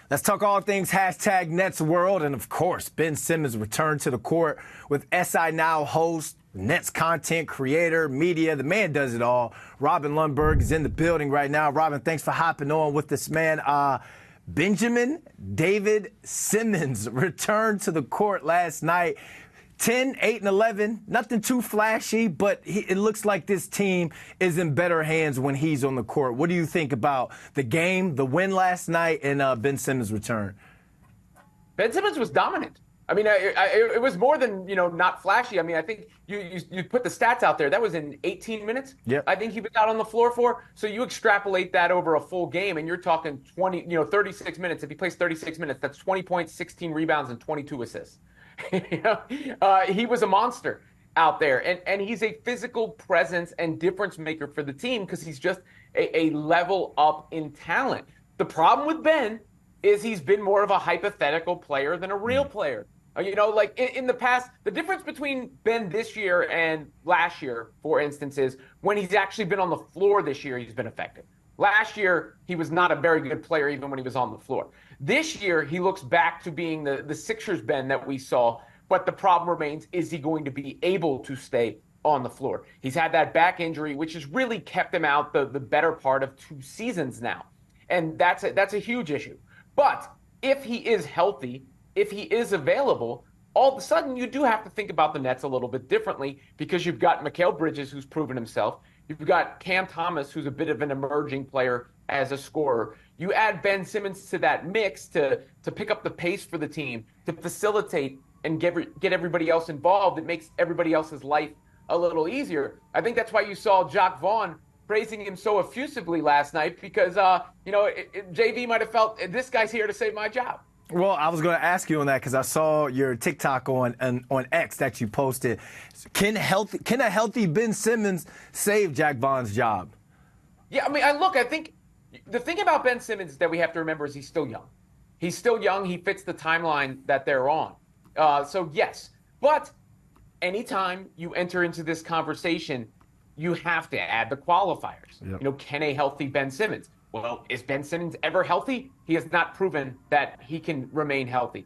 Let's talk all things hashtag Nets World. And of course, Ben Simmons returned to the court with SI Now host, Nets content creator, media. The man does it all. Robin Lundberg is in the building right now. Robin, thanks for hopping on with this man. Benjamin David Simmons returned to the court last night. 10, 8, and 11, nothing too flashy, but it looks like this team is in better hands when he's on the court. What do you think about the game, the win last night, and Ben Simmons' return? Ben Simmons was dominant. I mean, it was more than, not flashy. I mean, I think you put the stats out there. That was in 18 minutes. Yep. I think he was out on the floor for. So you extrapolate that over a full game, and you're talking 36 minutes. If he plays 36 minutes, that's 20 points, 16 rebounds, and 22 assists. He was a monster out there, and he's a physical presence and difference maker for the team because he's just a level up in talent. The problem with Ben is he's been more of a hypothetical player than a real player. Like in the past, the difference between Ben this year and last year, for instance, is when he's actually been on the floor this year, he's been effective. Last year, he was not a very good player even when he was on the floor. This year, he looks back to being the Sixers Ben that we saw, but the problem remains, is he going to be able to stay on the floor? He's had that back injury, which has really kept him out the better part of 2 seasons now. And that's a huge issue. But if he is healthy, if he is available, all of a sudden you do have to think about the Nets a little bit differently because you've got Mikal Bridges, who's proven himself. You've got Cam Thomas, who's a bit of an emerging player as a scorer. You add Ben Simmons to that mix to pick up the pace for the team, to facilitate and get everybody else involved. It makes everybody else's life a little easier. I think that's why you saw Jacques Vaughn praising him so effusively last night because, JV might have felt this guy's here to save my job. Well, I was going to ask you on that because I saw your TikTok on X that you posted. Can a healthy Ben Simmons save Jacques Vaughn's job? Yeah, I think the thing about Ben Simmons that we have to remember is he's still young. He's still young. He fits the timeline that they're on. So, yes. But anytime you enter into this conversation, you have to add the qualifiers. Yep. Can a healthy Ben Simmons? Well, is Ben Simmons ever healthy? He has not proven that he can remain healthy.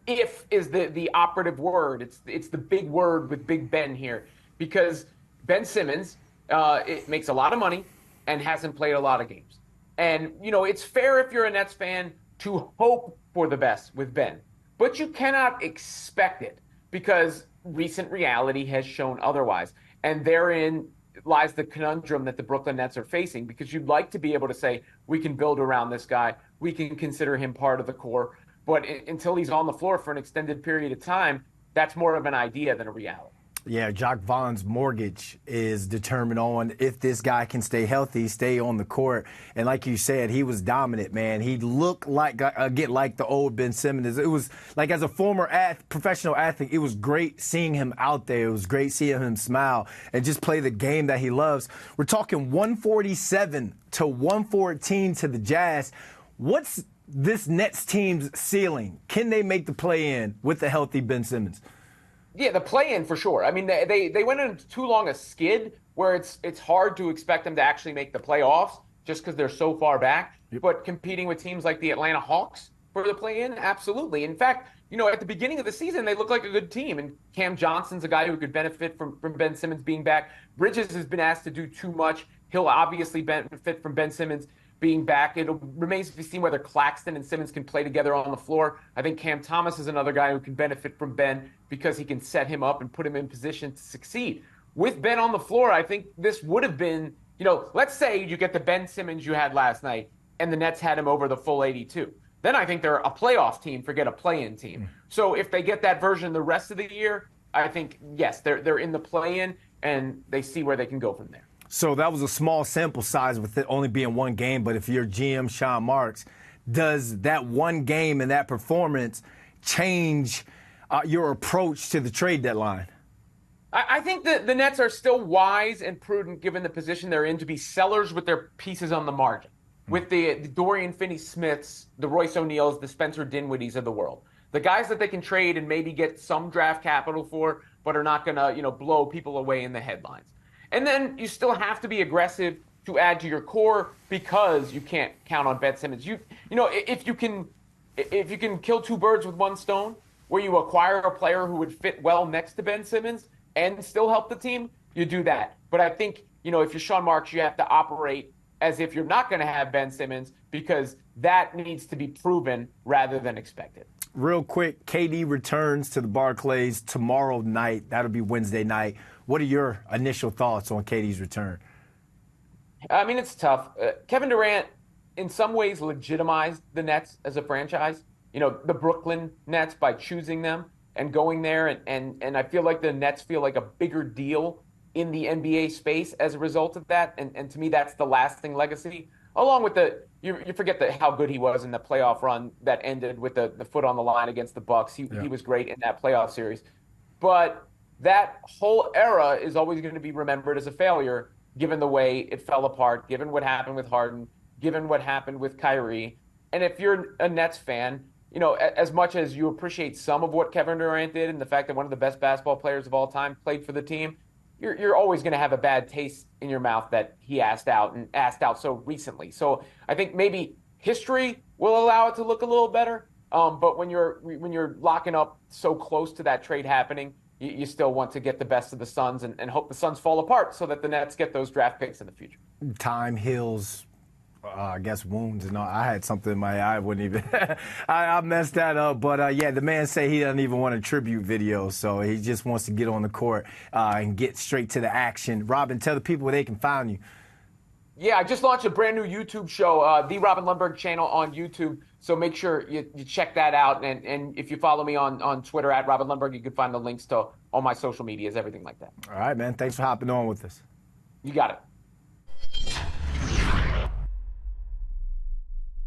If is the operative word. It's the big word with Big Ben here because Ben Simmons it makes a lot of money and hasn't played a lot of games. And, it's fair if you're a Nets fan to hope for the best with Ben. But you cannot expect it because recent reality has shown otherwise. And therein lies the conundrum that the Brooklyn Nets are facing because you'd like to be able to say, we can build around this guy. We can consider him part of the core. But until he's on the floor for an extended period of time, that's more of an idea than a reality. Yeah, Jacques Vaughn's mortgage is determined on if this guy can stay healthy, stay on the court. And like you said, he was dominant, man. He looked like the old Ben Simmons. It was like as a former professional athlete, it was great seeing him out there. It was great seeing him smile and just play the game that he loves. We're talking 147 to 114 to the Jazz. What's this Nets team's ceiling? Can they make the play-in with the healthy Ben Simmons? Yeah, the play-in for sure. I mean, they went into too long a skid where it's hard to expect them to actually make the playoffs just because they're so far back. Yep. But competing with teams like the Atlanta Hawks for the play-in, absolutely. In fact, at the beginning of the season, they looked like a good team. And Cam Johnson's a guy who could benefit from Ben Simmons being back. Bridges has been asked to do too much. He'll obviously benefit from Ben Simmons being back. It remains to be seen whether Claxton and Simmons can play together on the floor. I think Cam Thomas is another guy who can benefit from Ben because he can set him up and put him in position to succeed. With Ben on the floor, I think this would have been, let's say you get the Ben Simmons you had last night and the Nets had him over the full 82. Then I think they're a playoff team, forget a play-in team. So if they get that version the rest of the year, I think, yes, they're in the play-in and they see where they can go from there. So that was a small sample size with it only being one game. But if you're GM Sean Marks, does that one game and that performance change your approach to the trade deadline? I think that the Nets are still wise and prudent given the position they're in to be sellers with their pieces on the margin. With the Dorian Finney-Smiths, the Royce O'Neals, the Spencer Dinwiddies of the world. The guys that they can trade and maybe get some draft capital for, but are not going to, blow people away in the headlines. And then you still have to be aggressive to add to your core because you can't count on Ben Simmons. If you can if you can kill two birds with one stone, where you acquire a player who would fit well next to Ben Simmons and still help the team, you do that. But I think, if you're Sean Marks, you have to operate as if you're not going to have Ben Simmons, because that needs to be proven rather than expected. Real quick, KD returns to the Barclays tomorrow night. That'll be Wednesday night. What are your initial thoughts on KD's return? I mean, it's tough. Kevin Durant, in some ways, legitimized the Nets as a franchise. The Brooklyn Nets, by choosing them and going there. And I feel like the Nets feel like a bigger deal in the NBA space as a result of that. And to me, that's the lasting legacy. Along with you forget how good he was in the playoff run that ended with the foot on the line against the Bucks. He was great in that playoff series. But that whole era is always going to be remembered as a failure, given the way it fell apart, given what happened with Harden, given what happened with Kyrie. And if you're a Nets fan, as much as you appreciate some of what Kevin Durant did and the fact that one of the best basketball players of all time played for the team, you're always going to have a bad taste in your mouth that he asked out so recently. So I think maybe history will allow it to look a little better. But when you're locking up so close to that trade happening, you still want to get the best of the Suns and hope the Suns fall apart so that the Nets get those draft picks in the future. Time heals, I guess, wounds and all. I had something in my eye. I wouldn't even. I messed that up. But yeah, the man say he doesn't even want a tribute video, so he just wants to get on the court and get straight to the action. Robin, tell the people where they can find you. Yeah, I just launched a brand new YouTube show, the Robin Lundberg channel on YouTube. So make sure you check that out. And if you follow me on Twitter at Robin Lundberg, you can find the links to all my social medias, everything like that. All right, man. Thanks for hopping on with us. You got it.